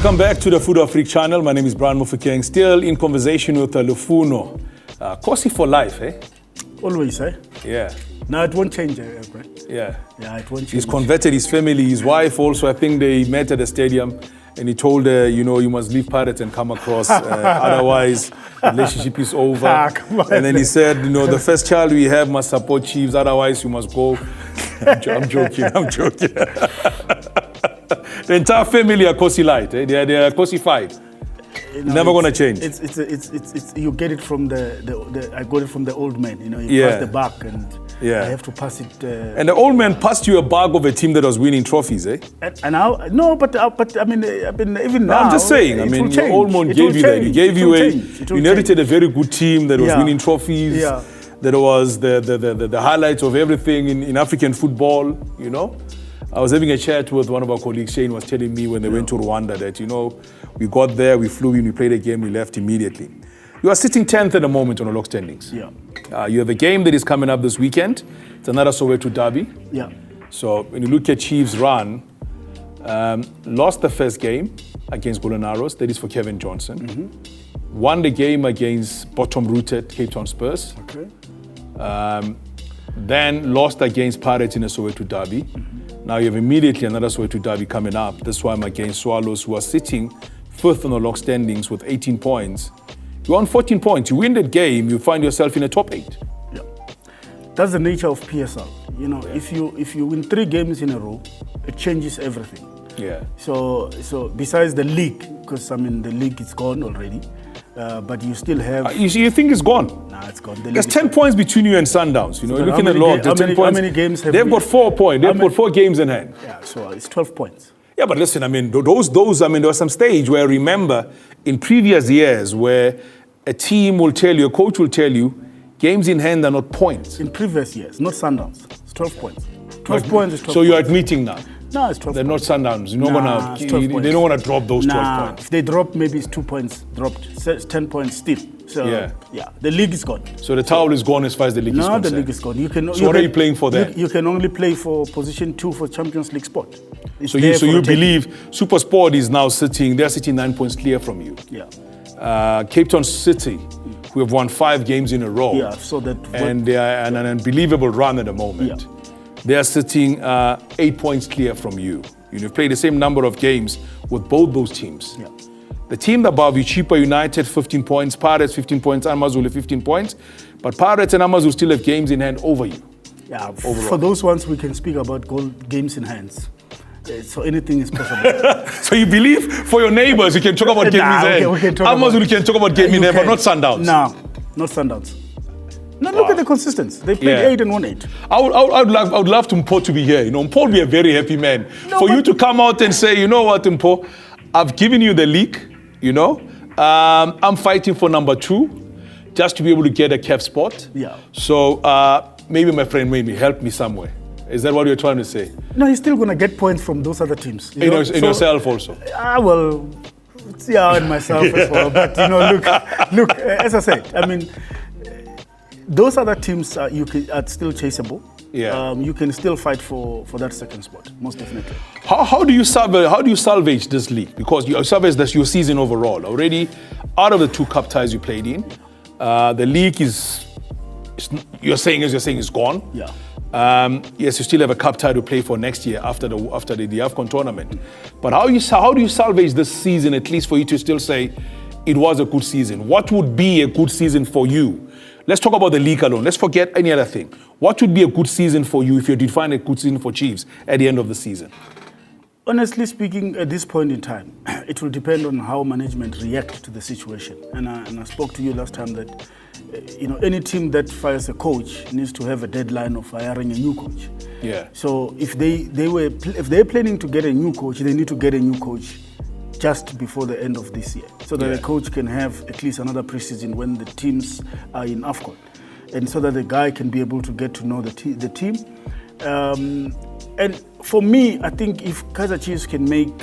Welcome back to the Fut-Afrique channel. My name is Brian and Lufuno, still in conversation with Lufuno. Kosi for life, eh? Always, eh? Yeah. No, it won't change, Brian. Yeah. Yeah, it won't change. He's converted his family, his wife also. I think they met at the stadium and he told her, you must leave Pirates and come across. Otherwise, the relationship is over. And then he said, the first child we have must support Chiefs. Otherwise, you must go. I'm joking. The entire family are Kosi light. Eh? They are Kosified. Never gonna change. It's you get it from I got it from the old man. You pass the buck and I have to pass it. And the old man passed you a bag of a team that was winning trophies, eh? And now, no, but I mean, even now. I'm just saying. I mean, your old man gave you that. He gave you you inherited a very good team that was winning trophies. Yeah. That was the highlights of everything in African football. I was having a chat with one of our colleagues. Shane was telling me when they went to Rwanda that, we got there, we flew in, we played a game, we left immediately. You are sitting 10th at the moment on the log standings. Yeah. You have a game that is coming up this weekend. It's another Soweto Derby. Yeah. So when you look at Chiefs' run, lost the first game against Golden Arrows, that is for Kevin Johnson. Mm-hmm. Won the game against bottom-rooted Cape Town Spurs. Okay. Then lost against Pirates in a Soweto Derby. Mm-hmm. Now you have immediately another Soweto Derby coming up. This one against Swallows, who are sitting fifth on the log standings with 18 points. You won 14 points. You win that game, you find yourself in the top 8. Yeah. That's the nature of PSL. If you win 3 games in a row, it changes everything. Yeah. So besides the league, because the league is gone already, but you still have. You think it's gone? Nah, it's gone. There's 10 poins between you and Sundowns. You're looking at the log. How many games have they've got 4 points. They've got 4 games in hand. Yeah, so it's 12 points. Yeah, but listen, there was some stage where I remember in previous years where a team will tell you, a coach will tell you, games in hand are not points. In previous years, not Sundowns. It's 12 points. 12 points is 12 So you're admitting now? No, it's 12 They're points. not Sundowns. They don't want to drop those 12 points. If they drop, maybe it's 2 points dropped. 10 points still. So, the league is gone. So the towel is gone as far as the league is concerned? No, the league is gone. So what are you playing for then? You can only play for position 2 for Champions League spot. So you believe Super Sport is now they're sitting 9 points clear from you? Yeah. Cape Town City, who have won 5 games in a row. Yeah, so that. And they are on an unbelievable run at the moment. Yeah. They are sitting 8 points clear from you. You've played the same number of games with both those teams. Yeah. The team above you, Chipa United, 15 points, Pirates, 15 points, Amazulu, 15 points. But Pirates and Amazulu still have games in hand over you. Yeah, overall. For those ones, we can speak about games in hands. So anything is possible. So you believe for your neighbors, you can talk about game in hand? Amazulu can talk about game in hand, but not Sundowns? No, not Sundowns. Now look at the consistency. They played 8 and won 8. I would love Mpo to be here. Mpo would be a very happy man. You to come out and say, you know what, Mpo, I've given you the league. I'm fighting for number 2, just to be able to get a cap spot. Yeah. So maybe my friend help me somewhere. Is that what you're trying to say? No, he's still going to get points from those other teams. In yourself also. And myself as well. But look. As I said, those other teams are still chaseable. Yeah. You can still fight for that second spot, most definitely. How do you salvage this league? Because you salvage your season overall. Already out of the 2 cup ties you played in, the league is you're saying is gone. Yeah. Yes, you still have a cup tie to play for next year after the AFCON tournament. But how do you salvage this season, at least for you to still say it was a good season? What would be a good season for you? Let's talk about the league alone. Let's forget any other thing. What would be a good season for you if you define a good season for Chiefs at the end of the season? Honestly speaking, at this point in time, it will depend on how management react to the situation. And I spoke to you last time that any team that fires a coach needs to have a deadline of hiring a new coach. Yeah. So if they're planning to get a new coach, they need to get a new coach just before the end of this year, so that the coach can have at least another preseason when the teams are in AFCON, and so that the guy can be able to get to know the team. And for me, I think if Kaizer Chiefs can make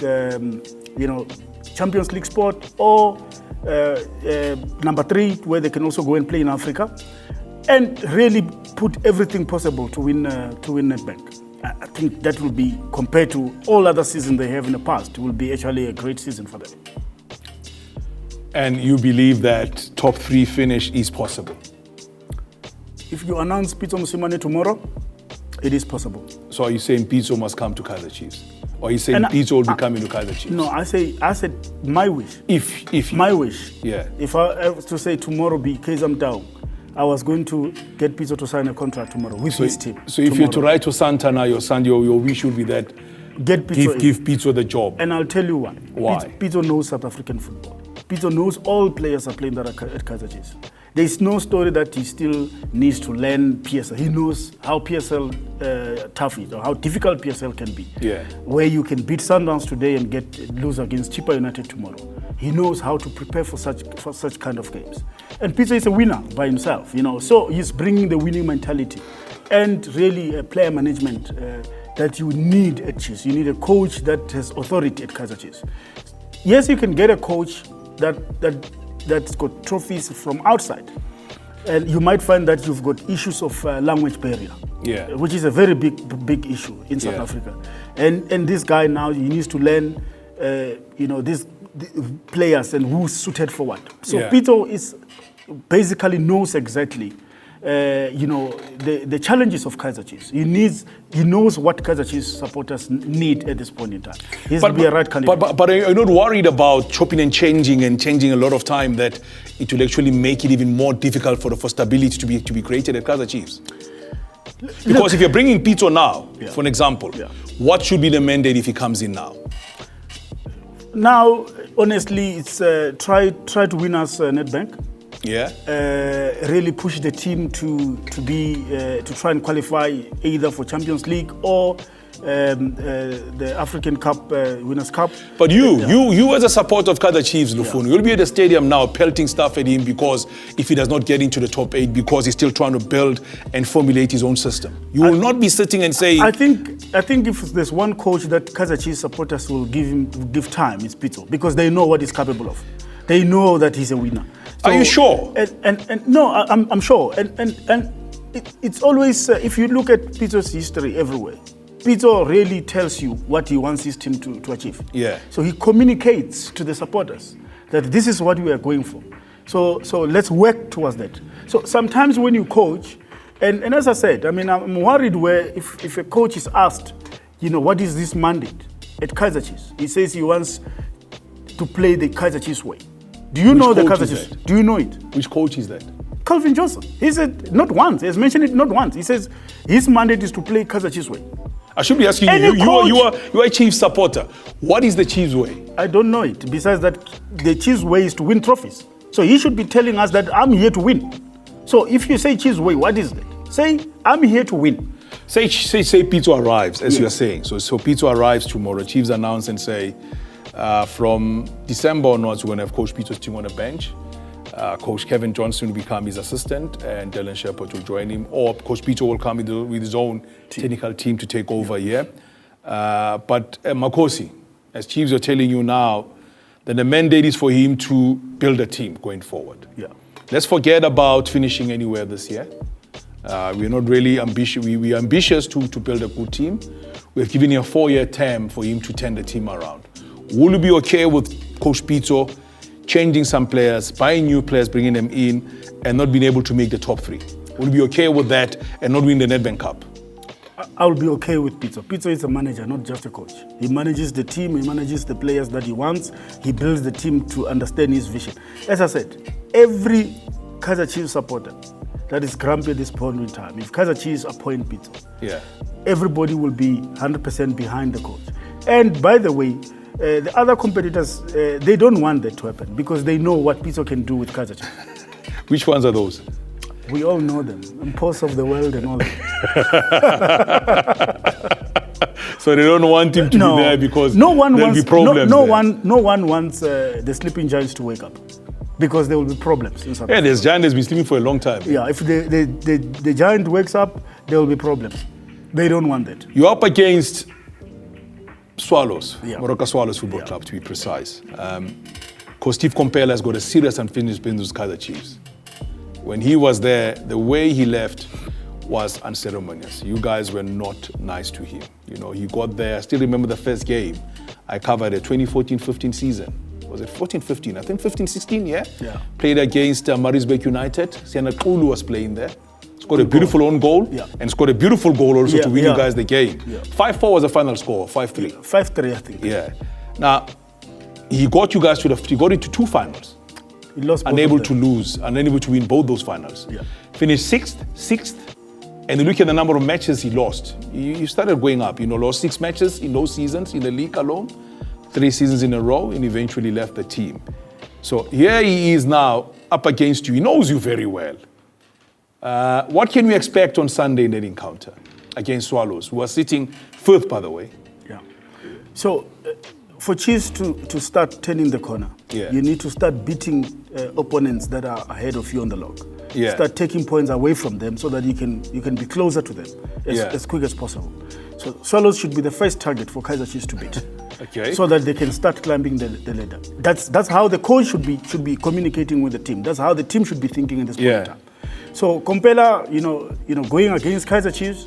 Champions League spot or number 3, where they can also go and play in Africa, and really put everything possible to win Nedbank. I think that will be, compared to all other seasons they have in the past, will be actually a great season for them. And you believe that top 3 finish is possible? If you announce Pitso Mosimane tomorrow, it is possible. So are you saying Pitso must come to Kaizer Chiefs? Or are you saying Pitso will be coming to Kaizer Chiefs? No, I said my wish. If my wish. Yeah. If I was to say tomorrow be Kaizer down, I was going to get Pitso to sign a contract tomorrow with his team. So if you're to write to Santana, your wish would be that give Pitso the job. And I'll tell you why. Why? Pitso knows South African football. Pitso knows all players are playing that at Kaizer Chiefs. There is no story that he still needs to learn PSL. He knows how PSL tough is, or how difficult PSL can be. Yeah. Where you can beat Sundowns today and lose against Chippa United tomorrow. He knows how to prepare for such kind of games. And Pitso is a winner by himself, So he's bringing the winning mentality and really player management that you need at Chiefs. You need a coach that has authority at Kaizer Chiefs. Yes, you can get a coach that's got trophies from outside. And you might find that you've got issues of language barrier, which is a very big issue in South Africa. And this guy now, he needs to learn, these players and who's suited for what. So Pitso basically knows exactly, the challenges of Kaizer Chiefs. He knows what Kaizer Chiefs supporters need at this point in time. He's to be a right candidate. But are you not worried about chopping and changing a lot of time, that it will actually make it even more difficult for stability to be created at Kaizer Chiefs? Because if you're bringing Pitso now, for an example, what should be the mandate if he comes in now? Now, honestly, it's try to win us Nedbank. Yeah. Really push the team to try and qualify either for Champions League or the African Cup, Winners' Cup. But you as a supporter of Kaizer Chiefs, Lufuno, you'll be at the stadium now pelting stuff at him because if he does not get into the top 8, because he's still trying to build and formulate his own system. You will not be sitting and saying... I think if there's one coach that Kaizer Chiefs supporters will give time, it's Pitso, because they know what he's capable of. They know that he's a winner. So, are you sure? And no, I'm sure. And it's always, if you look at Pitso's history everywhere, Pitso really tells you what he wants his team to achieve. Yeah. So he communicates to the supporters that this is what we are going for. So let's work towards that. So sometimes when you coach, and as I said, I'm worried where if a coach is asked, what is this mandate at Kaizer Chiefs? He says he wants to play the Kaizer Chiefs way. Do you know the Kaizer Chiefs? Do you know it? Which coach is that? Calvin Johnson. He said not once. He has mentioned it not once. He says his mandate is to play Kaizer Chiefs way. I should be asking you. You are a Chiefs supporter. What is the Chiefs way? I don't know it. Besides that, the Chiefs way is to win trophies. So he should be telling us that I'm here to win. So if you say Chiefs way, what is that? Say I'm here to win. Say Pitso arrives, as you're saying. So Pitso arrives tomorrow. Chiefs announce and say, from December onwards, we're going to have Coach Pitso's team on the bench. Coach Kevin Johnson will become his assistant and Dylan Shepherd will join him. Or Coach Pitso will come with his own technical team to take over here. But Makosi, as Chiefs are telling you now, that the mandate is for him to build a team going forward. Yeah. Let's forget about finishing anywhere this year. We're not really ambitious. We are ambitious to build a good team. We've given him a 4-year term for him to turn the team around. Will you be okay with Coach Pitso changing some players, buying new players, bringing them in, and not being able to make the top 3? Will you be okay with that and not win the Nedbank Cup? I will be okay with Pitso. Pitso is a manager, not just a coach. He manages the team, he manages the players that he wants, he builds the team to understand his vision. As I said, every Kaizer Chiefs supporter that is grumpy at this point in time, if Kaizer Chiefs appoint Pitso, everybody will be 100% behind the coach. And by the way, the other competitors, they don't want that to happen because they know what Pitso can do with Kaizer Chiefs. Which ones are those? We all know them. Impulse of the world and all that. So they don't want him to be there because there'll be problems. No one wants the sleeping giants to wake up because there will be problems in South Africa. This giant has been sleeping for a long time. Yeah, if the giant wakes up, there will be problems. They don't want that. You're up against Swallows, Moroka Swallows Football Club to be precise. Because Steve Compella has got a serious unfinished business with Kaizer Chiefs. When he was there, the way he left was unceremonious. You guys were not nice to him. You know, he got there. I still remember the first game. I covered a 2014-15 season. Was it 14-15? I think 15-16, yeah? Yeah. Played against Maritzburg United. Siana Kulu was playing there. Scored a beautiful own goal. Yeah. And scored a beautiful goal also to win you guys the game. Yeah. 5-4 was the final score, 5-3. 5-3, I think. Yeah. Now, he got you guys he got into 2 finals. He lost both Unable of to them. lose, unable to win both those finals. Yeah. Finished sixth, and you look at the number of matches he lost. You started going up, lost 6 matches in those seasons in the league alone, 3 seasons in a row, and eventually left the team. So here he is now up against you. He knows you very well. What can we expect on Sunday in that encounter against Swallows, who are sitting 5th, by the way? Yeah. So, for Chiefs to start turning the corner, you need to start beating opponents that are ahead of you on the log. Yeah. Start taking points away from them so that you can be closer to them as quick as possible. So Swallows should be the first target for Kaizer Chiefs to beat. Okay. So that they can start climbing the ladder. That's how the coach should be communicating with the team. That's how the team should be thinking in this point in time. So Kompela, going against Kaizer Chiefs,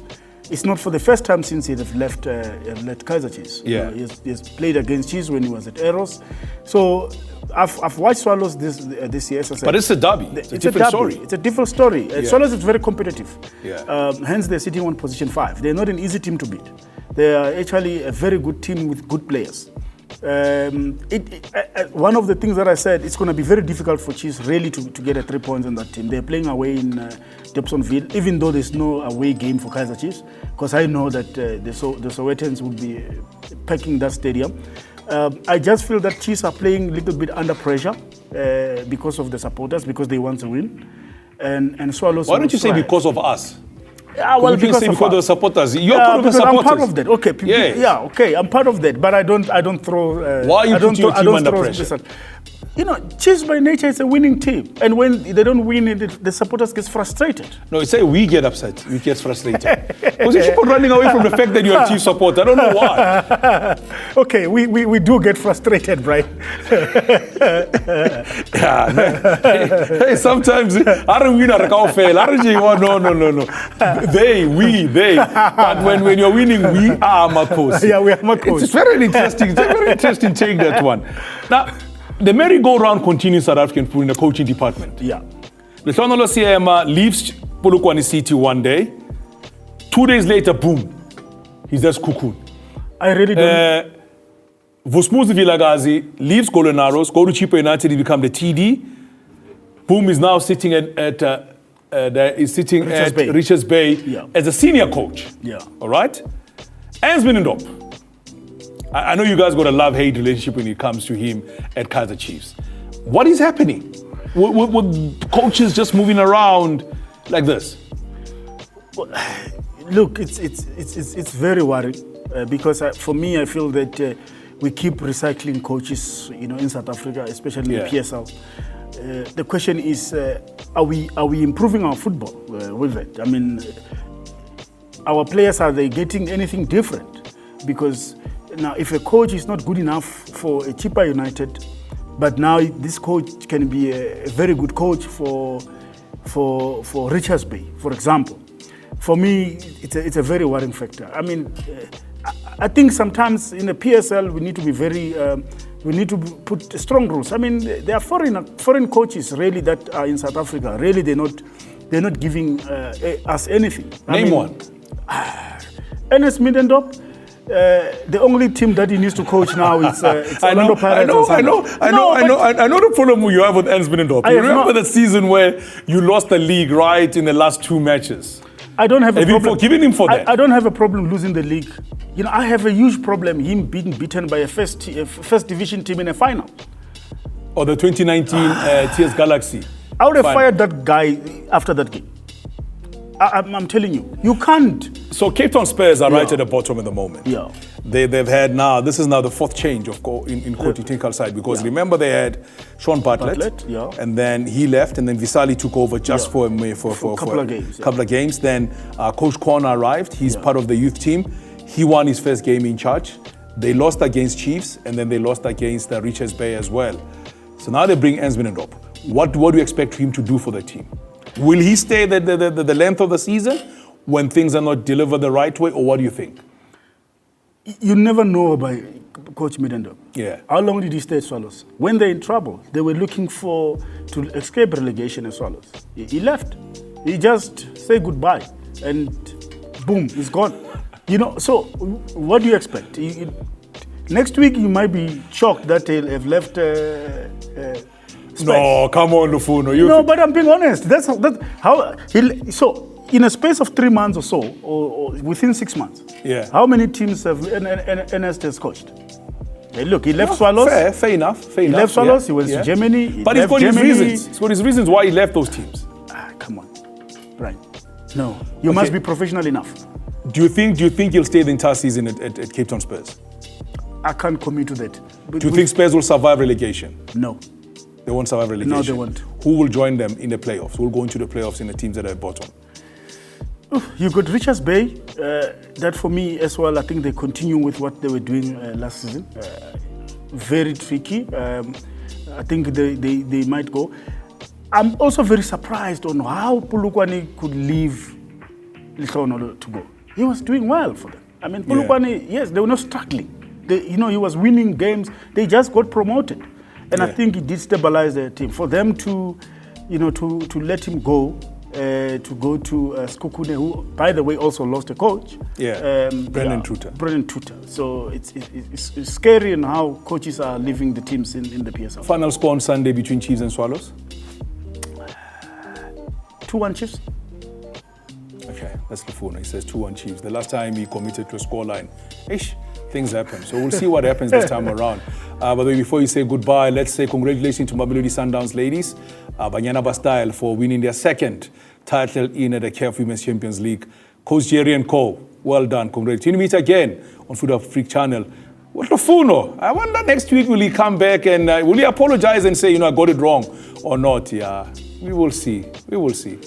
it's not for the first time since he left Kaizer Chiefs. Yeah. He's played against Chiefs when he was at Eros. So I've watched Swallows this year. As I said. But it's a derby. It's a different story. It's a different story. Swallows is very competitive. Yeah. Hence, they're sitting on position 5. They're not an easy team to beat. They are actually a very good team with good players. One of the things that I said, it's going to be very difficult for Chiefs really to get a 3 points on that team. They're playing away in Dobsonville, even though there's no away game for Kaizer Chiefs, because I know that the Sowetans will be packing that stadium. I just feel that Chiefs are playing a little bit under pressure because of the supporters, because they want to win. And Swallows. Why don't you say because of us? Well, because of the supporters. You're part of the supporters. I'm part of that. Okay. Okay. I'm part of that, but I don't throw. Why are you putting your team under pressure? Chiefs by nature is a winning team, and when they don't win, the supporters get frustrated. No, it's say we get upset. We get frustrated because you keep on running away from the fact that you're a Chiefs supporter. I don't know why. Okay, we do get frustrated, right? Hey, sometimes I don't win at a fail. No. They. But when you're winning, we are Makos. Yeah, we are Makos. It's very interesting. It's a very interesting take, that one. Now, the merry-go-round continues South African football in the coaching department. Yeah. Lufuno Siema leaves Polokwane City one day. 2 days later, boom, he's just cocoon. I really don't. Vosmuzi Vilagazi leaves Colonaros, go to Chipa United, he become the TD. Boom, is now sitting at Richards Bay as a senior coach. Yeah. All right? Ends Minindop. I know you guys got a love-hate relationship when it comes to him at Kaizer Chiefs. What is happening? With coaches just moving around like this? Well, look, it's very worrying because for me, I feel that we keep recycling coaches, in South Africa, especially in the PSL. The question is, are we improving our football with it? I mean, our players, are they getting anything different? Because now, if a coach is not good enough for a Chipa United, but now this coach can be a very good coach for Richards Bay, for example. For me, it's a very worrying factor. I mean, I think sometimes in the PSL we need to be we need to put strong rules. I mean, there are foreign coaches really that are in South Africa. Really, they're not giving us anything. Name one. Ernest Middendorp. The only team that he needs to coach now is Orlando Pirates. I know the problem you have with Ernst Middendorp. You remember the season where you lost the league right in the last 2 matches? I don't have a problem. Have you forgiven him for that? I don't have a problem losing the league. I have a huge problem him being beaten by a first division team in a final. Or the 2019 TS Galaxy. I would have fired that guy after that game. I'm telling you, you can't. So Cape Town Spurs are right at the bottom at the moment. Yeah. They've had this is now the 4th change in coaching technical side, because remember they had Sean Bartlett, and then he left, and then Visali took over just for a couple of games. Then Coach Corner arrived. He's part of the youth team. He won his first game in charge. They lost against Chiefs, and then they lost against Richards Bay as well. So now they bring Ernst Middendorp. What do you expect him to do for the team? Will he stay the length of the season, when things are not delivered the right way, or what do you think? You never know by Coach Midendo. Yeah. How long did he stay at Swallows? When they're in trouble, they were looking to escape relegation at Swallows. He left. He just said goodbye, and boom, he's gone. So what do you expect? Next week you might be shocked that he'll have left. No, come on, Lufuno. No, but I'm being honest. That's how he'll. So in a space of 3 months or so, or within 6 months, how many teams have Ernest has coached? Hey, look, he left Swallows. Fair enough. He left Swallows. He went to Germany. But he's got his reasons. He's got his reasons why he left those teams. Come on, Brian. No, you must be professional enough. Do you think he'll stay the entire season at Cape Town Spurs? I can't commit to that. But do you think Spurs will survive relegation? No. They won't survive relegation? No, they won't. Who will join them in the playoffs? Who will go into the playoffs in the teams that are at bottom? You got Richards Bay. That for me as well, I think they continue with what they were doing last season. Very tricky. I think they might go. I'm also very surprised on how Polokwane could leave Lihlono to go. He was doing well for them. I mean, Polokwane, yes, they were not struggling. He was winning games. They just got promoted. And I think it did stabilize their team. For them to let him go, to go to Skukune, who, by the way, also lost a coach. Brendan Tuta. Brendan Tuta. So it's scary in how coaches are leaving the teams in the PSL. Final score on Sunday between Chiefs and Swallows? 2-1 Chiefs. Okay, that's Lufuno. He says 2-1 Chiefs. The last time he committed to a scoreline, things happen. So we'll see what happens this time around. By the way, before you say goodbye, let's say congratulations to Mamelodi Sundowns ladies, Banyana Bastyle, for winning their second title in the CAF Women's Champions League. Coach Jerry and Co, well done. Congratulations. You meet again on Fut-Afrique channel. What Lufuno? I wonder next week will he come back and will he apologize and say, I got it wrong or not? Yeah, we will see. We will see.